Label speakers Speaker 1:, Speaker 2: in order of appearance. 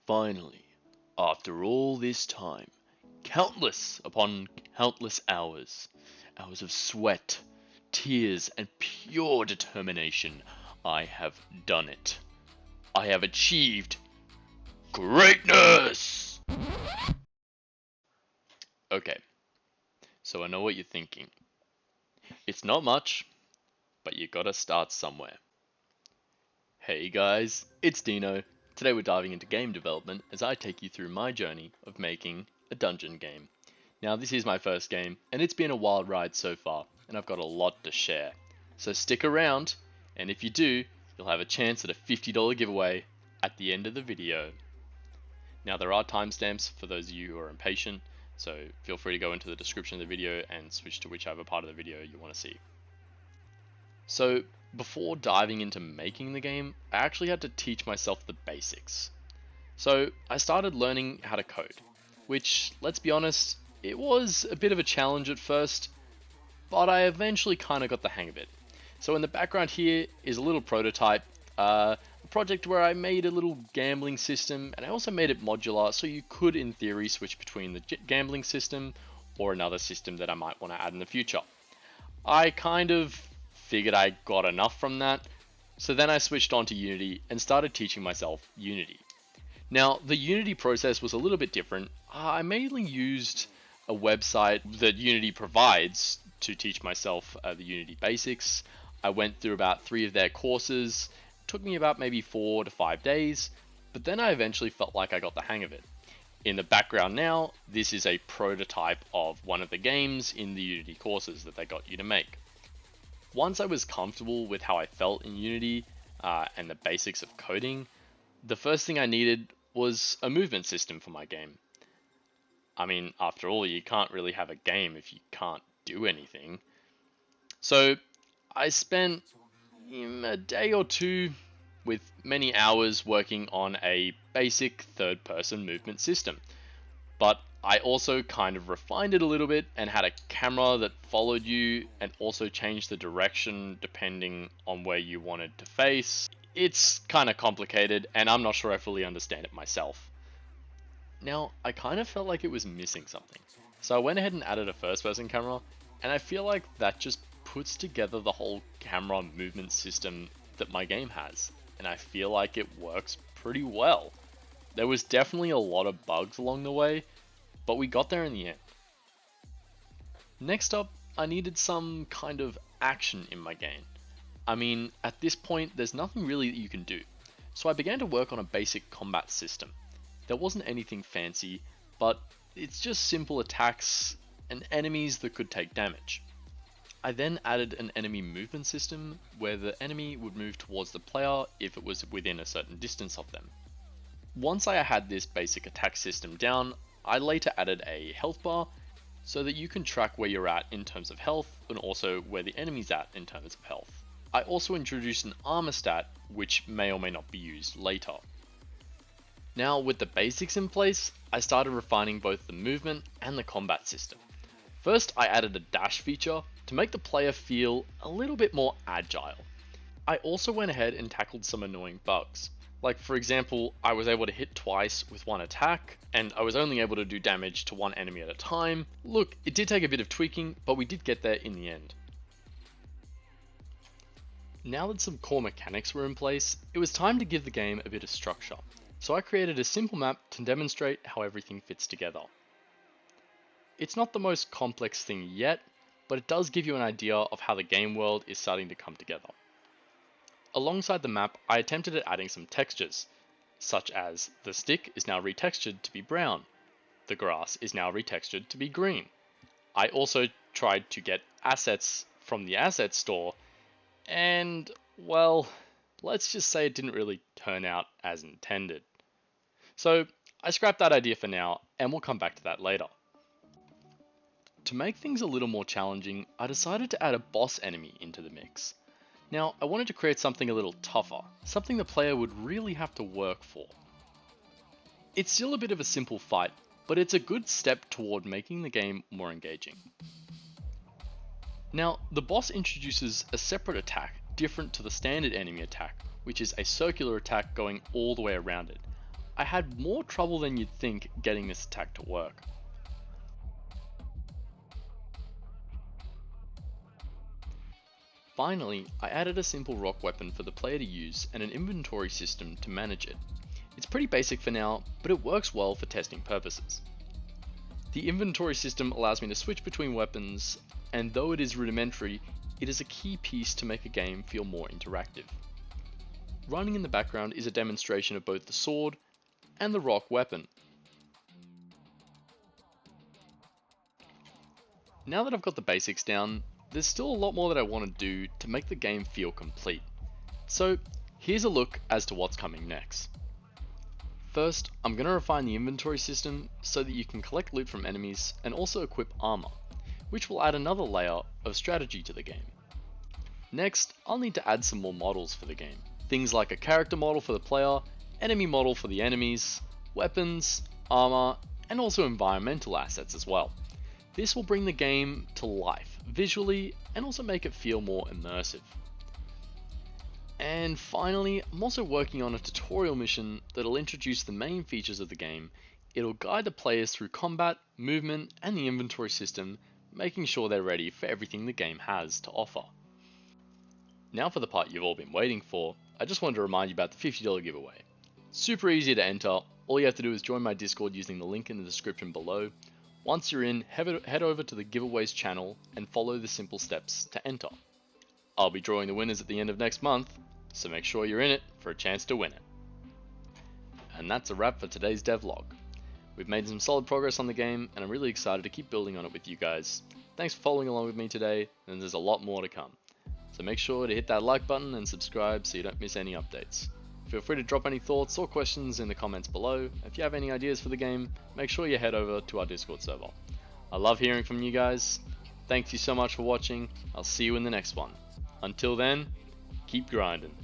Speaker 1: Finally, after all this time, countless upon countless hours, hours of sweat, tears, and pure determination, I have done it. I have achieved greatness! Okay, so I know what you're thinking. It's not much, but you gotta start somewhere. Hey guys, it's Dino. Today we're diving into game development as I take you through my journey of making a dungeon game. Now this is my first game, and it's been a wild ride so far, and I've got a lot to share. So stick around, and if you do, you'll have a chance at a $50 giveaway at the end of the video. Now there are timestamps for those of you who are impatient, so feel free to go into the description of the video and switch to whichever part of the video you want to see. So before diving into making the game, I actually had to teach myself the basics. So I started learning how to code, which, let's be honest, it was a bit of a challenge at first, but I eventually kind of got the hang of it. So in the background here is a little prototype, a project where I made a little gambling system, and I also made it modular so you could in theory switch between the gambling system or another system that I might want to add in the future. I kind of figured I got enough from that, so then I switched on to Unity and started teaching myself Unity. Now the Unity process was a little bit different. I mainly used a website that Unity provides to teach myself the Unity basics. I went through about 3 of their courses. It took me about maybe 4 to 5 days, but then I eventually felt like I got the hang of it. In the background now, this is a prototype of one of the games in the Unity courses that they got you to make. Once I was comfortable with how I felt in Unity and the basics of coding, the first thing I needed was a movement system for my game. I mean, after all, you can't really have a game if you can't do anything. So I spent a day or two with many hours working on a basic third-person movement system. But I also kind of refined it a little bit and had a camera that followed you and also changed the direction depending on where you wanted to face. It's kind of complicated and I'm not sure I fully understand it myself. Now, I kind of felt like it was missing something. So I went ahead and added a first-person camera, and I feel like that just puts together the whole camera movement system that my game has. And I feel like it works pretty well. There was definitely a lot of bugs along the way, but we got there in the end. Next up, I needed some kind of action in my game. I mean, at this point, there's nothing really that you can do. So I began to work on a basic combat system. There wasn't anything fancy, but it's just simple attacks and enemies that could take damage. I then added an enemy movement system where the enemy would move towards the player if it was within a certain distance of them. Once I had this basic attack system down, I later added a health bar so that you can track where you're at in terms of health and also where the enemy's at in terms of health. I also introduced an armor stat which may or may not be used later. Now with the basics in place, I started refining both the movement and the combat system. First, I added a dash feature to make the player feel a little bit more agile. I also went ahead and tackled some annoying bugs. Like for example, I was able to hit twice with one attack, and I was only able to do damage to one enemy at a time. Look, it did take a bit of tweaking, but we did get there in the end. Now that some core mechanics were in place, it was time to give the game a bit of structure. So I created a simple map to demonstrate how everything fits together. It's not the most complex thing yet, but it does give you an idea of how the game world is starting to come together. Alongside the map, I attempted at adding some textures, such as the stick is now retextured to be brown, the grass is now retextured to be green. I also tried to get assets from the asset store, and well, let's just say it didn't really turn out as intended. So I scrapped that idea for now, and we'll come back to that later. To make things a little more challenging, I decided to add a boss enemy into the mix. Now, I wanted to create something a little tougher, something the player would really have to work for. It's still a bit of a simple fight, but it's a good step toward making the game more engaging. Now, the boss introduces a separate attack different to the standard enemy attack, which is a circular attack going all the way around it. I had more trouble than you'd think getting this attack to work. Finally, I added a simple rock weapon for the player to use and an inventory system to manage it. It's pretty basic for now, but it works well for testing purposes. The inventory system allows me to switch between weapons, and though it is rudimentary, it is a key piece to make a game feel more interactive. Running in the background is a demonstration of both the sword and the rock weapon. Now that I've got the basics down, there's still a lot more that I want to do to make the game feel complete. So here's a look as to what's coming next. First, I'm going to refine the inventory system so that you can collect loot from enemies and also equip armor, which will add another layer of strategy to the game. Next, I'll need to add some more models for the game. Things like a character model for the player, enemy model for the enemies, weapons, armor, and also environmental assets as well. This will bring the game to life visually and also make it feel more immersive. And finally, I'm also working on a tutorial mission that'll introduce the main features of the game. It'll guide the players through combat, movement, and the inventory system, making sure they're ready for everything the game has to offer. Now for the part you've all been waiting for, I just wanted to remind you about the $50 giveaway. Super easy to enter, all you have to do is join my Discord using the link in the description below. Once you're in, head over to the giveaways channel and follow the simple steps to enter. I'll be drawing the winners at the end of next month, so make sure you're in it for a chance to win it. And that's a wrap for today's devlog. We've made some solid progress on the game, and I'm really excited to keep building on it with you guys. Thanks for following along with me today, and there's a lot more to come. So make sure to hit that like button and subscribe so you don't miss any updates. Feel free to drop any thoughts or questions in the comments below. If you have any ideas for the game, make sure you head over to our Discord server. I love hearing from you guys. Thank you so much for watching. I'll see you in the next one. Until then, keep grinding.